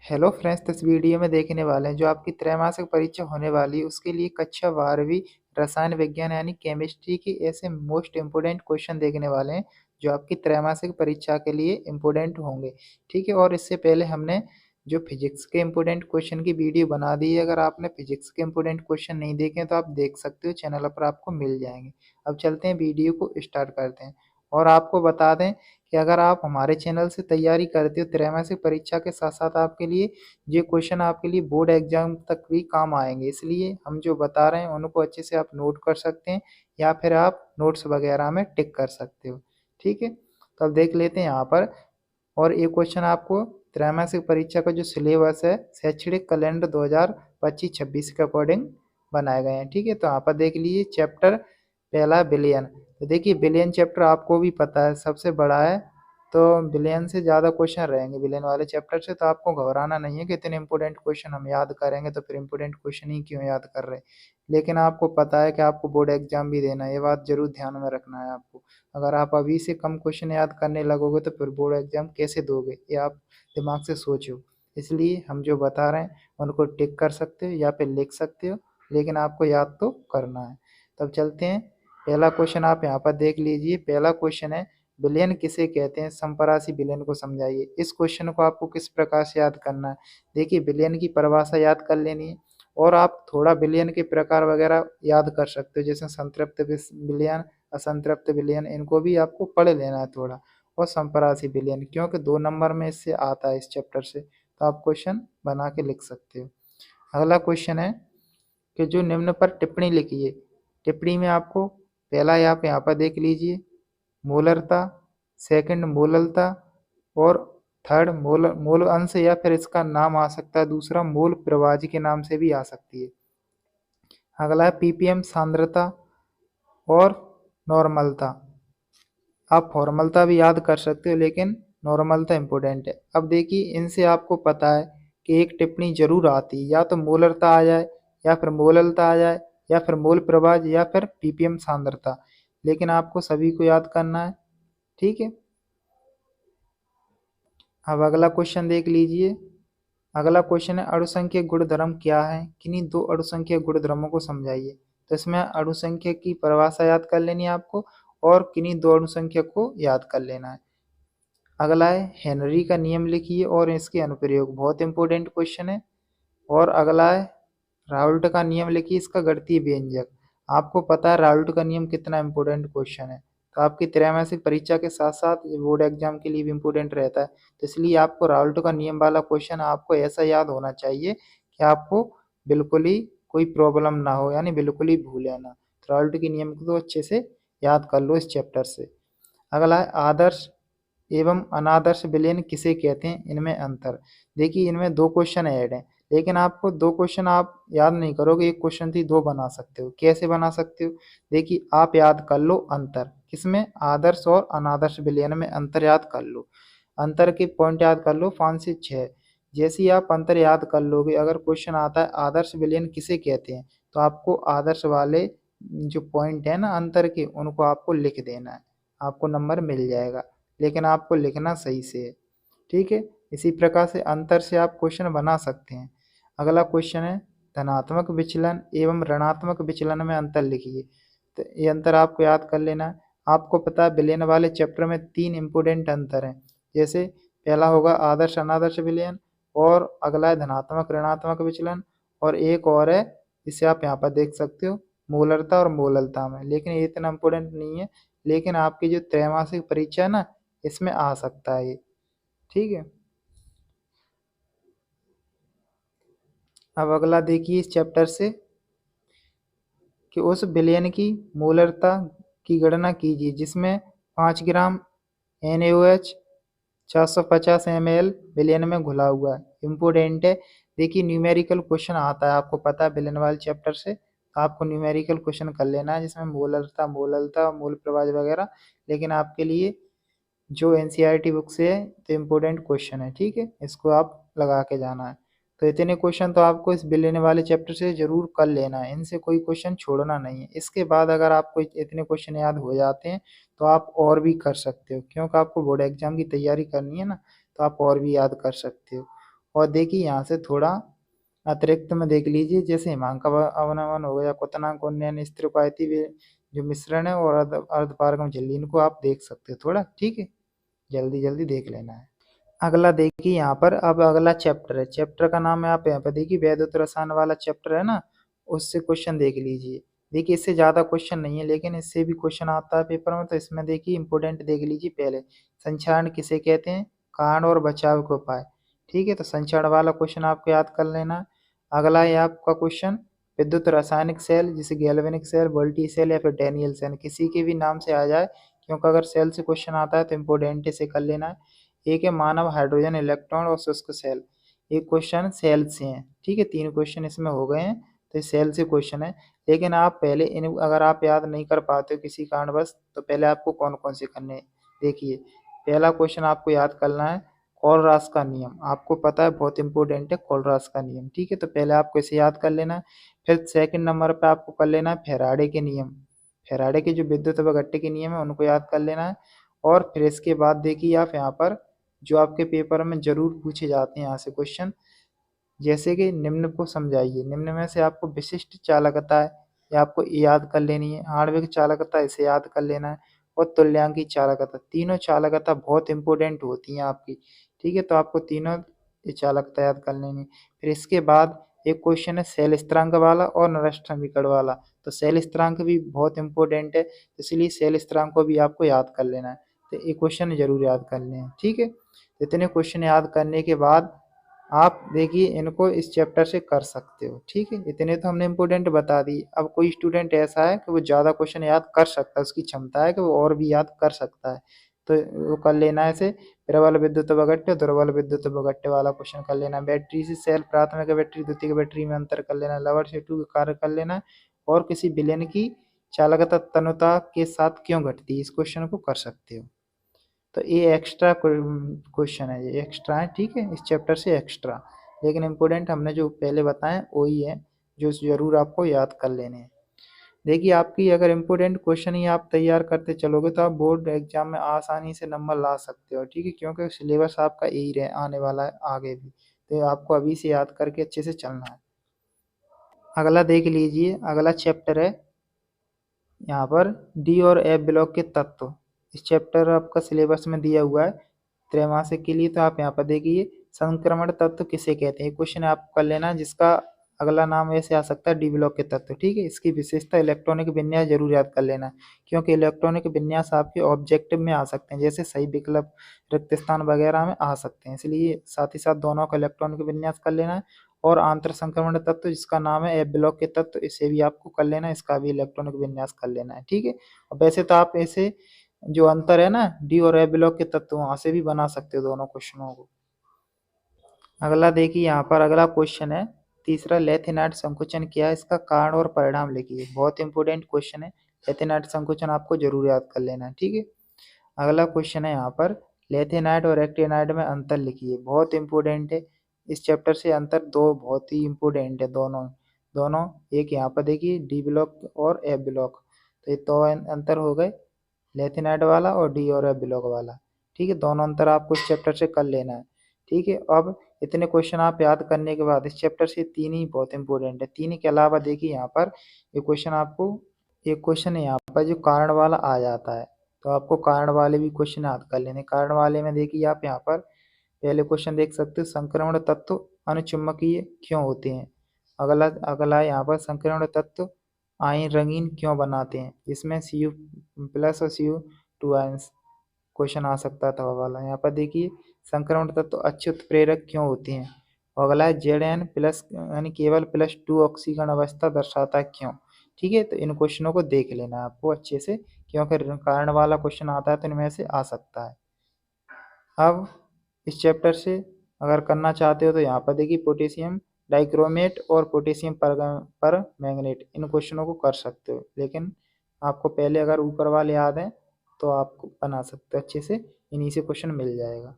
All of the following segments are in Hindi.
हेलो फ्रेंड्स, तो इस वीडियो में देखने वाले हैं जो आपकी त्रैमासिक परीक्षा होने वाली है उसके लिए कक्षा 12वीं रसायन विज्ञान यानी केमिस्ट्री की ऐसे मोस्ट इम्पोर्टेंट क्वेश्चन देखने वाले हैं जो आपकी त्रैमासिक परीक्षा के लिए इम्पोर्टेंट होंगे। ठीक है, और इससे पहले हमने जो फिजिक्स के इम्पोर्टेंट क्वेश्चन की वीडियो बना दी है। अगर आपने फिजिक्स के इम्पोर्टेंट क्वेश्चन नहीं देखे तो आप देख सकते हो, चैनल पर आपको मिल जाएंगे। अब चलते हैं, वीडियो को स्टार्ट करते हैं। और आपको बता दें कि अगर आप हमारे चैनल से तैयारी करते हो त्रैमासिक परीक्षा के साथ साथ आपके लिए ये क्वेश्चन आपके लिए बोर्ड एग्जाम तक भी काम आएंगे, इसलिए हम जो बता रहे हैं उनको अच्छे से आप नोट कर सकते हैं या फिर आप नोट्स वगैरह में टिक कर सकते हो। ठीक है, तो अब देख लेते हैं यहाँ पर। और ये क्वेश्चन आपको त्रैमासिक परीक्षा का जो सिलेबस है शैक्षणिक कैलेंडर 2025-26 के अकॉर्डिंग बनाए गए हैं। ठीक है, तो यहाँ पर देख लीजिए चैप्टर पहला बिलियन। तो देखिए बिलियन चैप्टर आपको भी पता है सबसे बड़ा है, तो बिलियन से ज़्यादा क्वेश्चन रहेंगे बिलियन वाले चैप्टर से। तो आपको घबराना नहीं है कि इतने इंपॉर्टेंट क्वेश्चन हम याद करेंगे तो फिर इंपॉर्टेंट क्वेश्चन ही क्यों याद कर रहे हैं। लेकिन आपको पता है कि आपको बोर्ड एग्जाम भी देना है, ये बात जरूर ध्यान में रखना है आपको। अगर आप अभी से कम क्वेश्चन याद करने लगोगे तो फिर बोर्ड एग्जाम कैसे दोगे, ये आप दिमाग से सोचो। इसलिए हम जो बता रहे हैं उनको टिक कर सकते हो या फिर लिख सकते हो, लेकिन आपको याद तो करना है। तब चलते हैं, पहला क्वेश्चन आप यहाँ पर देख लीजिए। पहला क्वेश्चन है विलयन किसे कहते हैं, समपरासी विलयन को समझाइए। इस क्वेश्चन को आपको किस प्रकार से याद करना है, देखिए विलयन की परिभाषा याद कर लेनी है और आप थोड़ा विलयन के प्रकार वगैरह याद कर सकते हो, जैसे संतृप्त विलयन, असंतृप्त विलयन, इनको भी आपको पढ़ लेना है थोड़ा। और समपरासी विलयन क्योंकि 2 नंबर में इससे आता है इस चैप्टर से, तो आप क्वेश्चन बना के लिख सकते हो। अगला क्वेश्चन है कि जो निम्न पर टिप्पणी लिखिए। टिप्पणी में आपको पहला आप यहाँ पर देख लीजिए मोलरता, सेकंड मोललता और थर्ड मोल अंश, या फिर इसका नाम आ सकता है दूसरा मोल प्रवाज के नाम से भी आ सकती है। अगला है पीपीएम सांद्रता और नॉर्मलता। आप फॉर्मलता भी याद कर सकते हो लेकिन नॉर्मलता इंपॉर्टेंट है। अब देखिए इनसे आपको पता है कि एक टिप्पणी जरूर आती है, या तो मोलरता आ जाए या फिर मोललता आ जाए या फिर मोल प्रवाज या फिर पीपीएम सांद्रता, लेकिन आपको सभी को याद करना है। ठीक है, अब अगला क्वेश्चन देख लीजिए। अगला क्वेश्चन है अणुसंख्यक गुणधर्म क्या है, किन्हीं 2 अणुसंख्यक गुणधर्मों को समझाइए। तो इसमें अणुसंख्यक की परिभाषा याद कर लेनी है आपको और किन्हीं 2 अणुसंख्यक को याद कर लेना है। अगला है हेनरी का नियम लिखिए और इसके अनुप्रयोग, बहुत इंपॉर्टेंट क्वेश्चन है। और अगला है राउल्ट का नियम लिखिए, इसका गणितीय व्यंजक। आपको पता है राउल्ट का नियम कितना इंपॉर्टेंट क्वेश्चन है, तो आपकी त्रैमासिक परीक्षा के साथ साथ बोर्ड एग्जाम के लिए भी इम्पोर्टेंट रहता है। तो इसलिए आपको राउल्ट का नियम वाला क्वेश्चन आपको ऐसा याद होना चाहिए कि आपको बिल्कुल ही कोई प्रॉब्लम ना हो, यानी बिल्कुल ही भूले ना। तो राउल्ट के नियम को तो अच्छे से याद कर लो इस चैप्टर से। अगला है आदर्श एवं अनादर्श विलयन किसे कहते हैं, इनमें अंतर। देखिए इनमें 2 क्वेश्चन ऐड हैं, लेकिन आपको 2 क्वेश्चन आप याद नहीं करोगे, एक क्वेश्चन थी 2 बना सकते हो। कैसे बना सकते हो, देखिए आप याद कर लो अंतर किसमें, आदर्श और अनादर्श विलयन में अंतर याद कर लो। अंतर के पॉइंट याद कर लो 5 से 6। जैसे ही आप अंतर याद कर लोगे, अगर क्वेश्चन आता है आदर्श विलयन किसे कहते हैं, तो आपको आदर्श वाले जो पॉइंट है ना अंतर के, उनको आपको लिख देना है, आपको नंबर मिल जाएगा। लेकिन आपको लिखना सही से है। ठीक है, इसी प्रकार से अंतर से आप क्वेश्चन बना सकते हैं। अगला क्वेश्चन है धनात्मक विचलन एवं ऋणात्मक विचलन में अंतर लिखिए। तो ये अंतर आपको याद कर लेना है। आपको पता है विलयन वाले चैप्टर में 3 इंपॉर्टेंट अंतर हैं, जैसे पहला होगा आदर्श अनादर्श विलयन, और अगला है धनात्मक ऋणात्मक विचलन, और एक और है इसे आप यहाँ पर देख सकते हो मोलरता और मोललता में, लेकिन ये इतना इंपॉर्टेंट नहीं है। लेकिन आपकी जो त्रैमासिक परीक्षा है ना, इसमें आ सकता है ये। ठीक है, अब अगला देखिए इस चैप्टर से कि उस विलयन की मोलरता की गणना कीजिए जिसमें 5 ग्राम NaOH 450 ml विलयन में घुला हुआ है। इम्पोर्टेंट है, देखिए न्यूमेरिकल क्वेश्चन आता है, आपको पता है विलयन वाले चैप्टर से, तो आपको न्यूमेरिकल क्वेश्चन कर लेना है जिसमें मोलरता, मोललता, मोल प्रवाह वगैरह। लेकिन आपके लिए जो एनसीईआरटी बुक से है तो इम्पोर्टेंट क्वेश्चन है। ठीक है, इसको आप लगा के जाना है। तो इतने क्वेश्चन तो आपको इस बिल लेने वाले चैप्टर से जरूर कर लेना है, इनसे कोई क्वेश्चन छोड़ना नहीं है। इसके बाद अगर आपको इतने क्वेश्चन याद हो जाते हैं तो आप और भी कर सकते हो, क्योंकि आपको बोर्ड एग्जाम की तैयारी करनी है ना, तो आप और भी याद कर सकते हो। और देखिए यहाँ से थोड़ा अतिरिक्त में देख लीजिए, जैसे हिमांक अवनमन हो गया, क्वथनांक उन्नयन, स्थिरोपाधि जो मिश्रण है और अर्धपारगम झिल्ली, इनको आप देख सकते हो थोड़ा, ठीक है, जल्दी जल्दी देख लेना है। अगला देखिए यहाँ पर, अब अगला चैप्टर है, चैप्टर का नाम है, आप यहाँ पर देखिए वैद्युत रसायन वाला चैप्टर है ना, उससे क्वेश्चन देख लीजिए। देखिए इससे ज़्यादा क्वेश्चन नहीं है, लेकिन इससे भी क्वेश्चन आता है पेपर में, तो इसमें देखिए इंपोर्टेंट देख लीजिए। पहले संक्षारण किसे कहते हैं, कारण और बचाव के उपाय, ठीक है, तो संक्षारण वाला क्वेश्चन आपको याद कर लेना। अगला है आपका क्वेश्चन विद्युत रासायनिक सेल, जिसे गैल्वेनिक सेल, वोल्टी सेल या फिर डैनियल सेल, किसी के भी नाम से आ जाए, क्योंकि अगर सेल से क्वेश्चन आता है तो इम्पोर्टेंट इसे कर लेना है। एक है मानव हाइड्रोजन इलेक्ट्रॉन और शुष्क सेल, एक क्वेश्चन सेल से है, ठीक है, 3 क्वेश्चन इसमें हो गए हैं, तो सेल से क्वेश्चन है। लेकिन आप पहले इन, अगर आप याद नहीं कर पाते हो किसी कारणवश, तो पहले आपको कौन कौन से करने हैं। देखिए पहला क्वेश्चन आपको याद करना है कोलरास का नियम, आपको पता है बहुत इंपॉर्टेंट है कोलरास का नियम, ठीक है, तो पहले आपको इसे याद कर लेना है। फिर सेकंड नंबर पे आपको कर लेना है फैराडे के नियम, फैराडे के जो विद्युत अपघट्य के नियम है उनको याद कर लेना है। और फिर इसके बाद देखिए आप यहाँ पर जो आपके पेपर में जरूर पूछे जाते हैं यहाँ से क्वेश्चन, जैसे कि निम्न को समझाइए, निम्न में से आपको विशिष्ट चालकता है ये आपको याद कर लेनी है, आणविक चालकता इसे याद कर लेना है, और तुल्यांकी चालकता, तीनों चालकता बहुत इंपॉर्टेंट होती हैं आपकी, ठीक है, तो आपको तीनों चालकता याद कर लेनी है। फिर इसके बाद एक क्वेश्चन है सेल स्थिरांक वाला और नरस्थ समीकरण वाला, तो सेल स्थिरांक भी बहुत इंपॉर्टेंट है, इसलिए सेल स्थिरांक को भी आपको याद कर लेना है, तो ये क्वेश्चन जरूर याद कर लें, ठीक है। इतने क्वेश्चन याद करने के बाद आप देखिए इनको इस चैप्टर से कर सकते हो, ठीक है, इतने तो हमने इम्पोर्टेंट बता दी। अब कोई स्टूडेंट ऐसा है कि वो ज़्यादा क्वेश्चन याद कर सकता है, उसकी क्षमता है कि वो और भी याद कर सकता है, तो वो कर लेना है इसे। प्रबल विद्युत अपघट्य, दुर्बल विद्युत अपघट्य वाला क्वेश्चन कर लेना। बैटरी से सेल, प्राथमिक बैटरी द्वितीयक बैटरी में अंतर कर लेना, लवर सेतु का कार्य कर लेना, और किसी विलयन की चालकता तनुता के साथ क्यों घटती है, इस क्वेश्चन को कर सकते हो। तो ये एक्स्ट्रा क्वेश्चन है, ये एक्स्ट्रा है, ठीक है, इस चैप्टर से एक्स्ट्रा, लेकिन इम्पोर्टेंट हमने जो पहले बताए वही है जो जरूर आपको याद कर लेने हैं। देखिए आपकी अगर इम्पोर्टेंट क्वेश्चन ही आप तैयार करते चलोगे तो आप बोर्ड एग्जाम में आसानी से नंबर ला सकते हो, ठीक है, क्योंकि सिलेबस आपका यही रहे आने वाला है आगे भी, तो आपको अभी से याद करके अच्छे से चलना है। अगला देख लीजिए, अगला चैप्टर है यहाँ पर डी और एफ ब्लॉक के तत्व, इस चैप्टर आपका सिलेबस में दिया हुआ है त्रैमासिक के लिए, तो आप यहाँ पर देखिए संक्रमण तत्व किसे कहते हैं, क्वेश्चन आप कर लेना, जिसका अगला नाम ऐसे आ सकता है डी ब्लॉक के तत्व, ठीक है, इसकी विशेषता इलेक्ट्रॉनिक विन्यास जरूर याद कर लेना, क्योंकि इलेक्ट्रॉनिक विन्यास आपके ऑब्जेक्टिव में आ सकते हैं, जैसे सही विकल्प, रिक्त स्थान वगैरह में आ सकते हैं, इसलिए साथ ही साथ दोनों का इलेक्ट्रॉनिक विन्यास कर लेना है। और आंतर संक्रमण तत्व जिसका नाम है एफ ब्लॉक के तत्व, इसे भी आपको कर लेना है, इसका भी इलेक्ट्रॉनिक विन्यास कर लेना है, ठीक है। और वैसे तो आप ऐसे जो अंतर है ना डी और एफ ब्लॉक के तत्व, वहां से भी बना सकते हो दोनों क्वेश्चनों को। अगला देखिए यहाँ पर अगला क्वेश्चन है तीसरा, लेथेनाइट संकुचन क्या है, इसका कारण और परिणाम लिखिए, बहुत इंपॉर्टेंट क्वेश्चन है, लेथेनाइट संकुचन आपको जरूर याद कर लेना है, ठीक है। अगला क्वेश्चन है यहाँ पर लेथेनाइट और एक्टिनाइट में अंतर लिखिए, बहुत इंपॉर्टेंट है, इस चैप्टर से अंतर दो बहुत ही इंपॉर्टेंट है, दोनों दोनों, एक यहाँ पर देखिए डी ब्लॉक और एफ ब्लॉक, तो ये दो अंतर हो गए, लेथेनाइट वाला और डी और एफ ब्लॉक वाला, ठीक है, दोनों अंतर आपको इस चैप्टर से कर लेना है, ठीक है। अब इतने क्वेश्चन आप याद करने के बाद इस चैप्टर से तीन ही बहुत इंपॉर्टेंट है, तीन के अलावा देखिए यहाँ पर ये क्वेश्चन आपको, एक क्वेश्चन है यहाँ पर जो कारण वाला आ जाता है, तो आपको कारण वाले भी क्वेश्चन याद कर लेने। कारण वाले में देखिए आप यहाँ पर पहले क्वेश्चन देख सकते हो, संक्रमण तत्व अनुचुंबकीय क्यों होते हैं। अगला अगला यहाँ पर संक्रमण तत्व आयन रंगीन क्यों बनाते हैं, इसमें Cu+ और Cu2 आयंस क्वेश्चन आ सकता था वाला। यहाँ पर देखिए संक्रमण तत्व अच्छे उत्प्रेरक क्यों होते हैं। अगला है Zn+ यानी केवल +2 ऑक्सीकरण अवस्था दर्शाता है क्यों। ठीक है, तो इन क्वेश्चनों को देख लेना है आपको अच्छे से, क्योंकि कारण वाला क्वेश्चन आता है तो इनमें से आ सकता है। अब इस चैप्टर से अगर करना चाहते हो तो यहाँ पर देखिए पोटेशियम डाइक्रोमेट और पोटेशियम पर मैंगनेट, इन क्वेश्चनों को कर सकते हो, लेकिन आपको पहले अगर ऊपर वाले याद हैं तो आप बना सकते हो अच्छे से, इन्हीं से क्वेश्चन मिल जाएगा।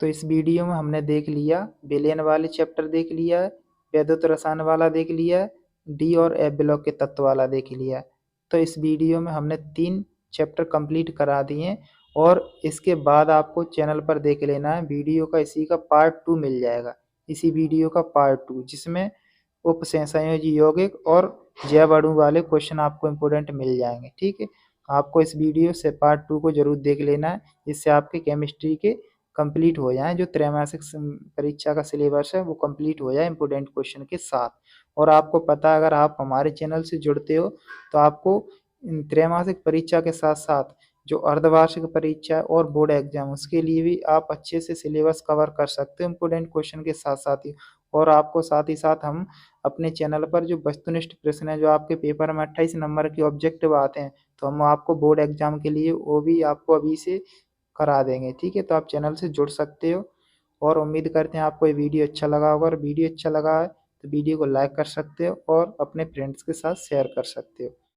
तो इस वीडियो में हमने देख लिया विलयन वाले चैप्टर देख लिया है, वैद्युत रसायन वाला देख लिया है, डी और एफ ब्लॉक के तत्व वाला देख लिया है। तो इस वीडियो में हमने 3 चैप्टर कंप्लीट करा दिए हैं और इसके बाद आपको चैनल पर देख लेना है वीडियो का, इसी का पार्ट 2 मिल जाएगा, इसी वीडियो का पार्ट 2, जिसमें उपसंयोजी यौगिक और जैव अणु वाले क्वेश्चन आपको इम्पोर्टेंट मिल जाएंगे। ठीक है, आपको इस वीडियो से पार्ट 2 को जरूर देख लेना है, जिससे आपके केमिस्ट्री के कंप्लीट हो जाएं, जो त्रैमासिक परीक्षा का सिलेबस है वो कंप्लीट हो जाए इम्पोर्टेंट क्वेश्चन के साथ। और आपको पता है, अगर आप हमारे चैनल से जुड़ते हो तो आपको त्रैमासिक परीक्षा के साथ साथ जो अर्धवार्षिक परीक्षा और बोर्ड एग्जाम, उसके लिए भी आप अच्छे से सिलेबस कवर कर सकते हो इम्पोर्टेंट क्वेश्चन के साथ साथ ही। और आपको साथ ही साथ हम अपने चैनल पर जो वस्तुनिष्ठ प्रश्न है, जो आपके पेपर में 28 नंबर के ऑब्जेक्टिव आते हैं, तो हम आपको बोर्ड एग्जाम के लिए वो भी आपको अभी से करा देंगे। ठीक है, तो आप चैनल से जुड़ सकते हो। और उम्मीद करते हैं आपको ये वीडियो अच्छा लगा होगा, और वीडियो अच्छा लगा है तो वीडियो को लाइक कर सकते हो और अपने फ्रेंड्स के साथ शेयर कर सकते हो।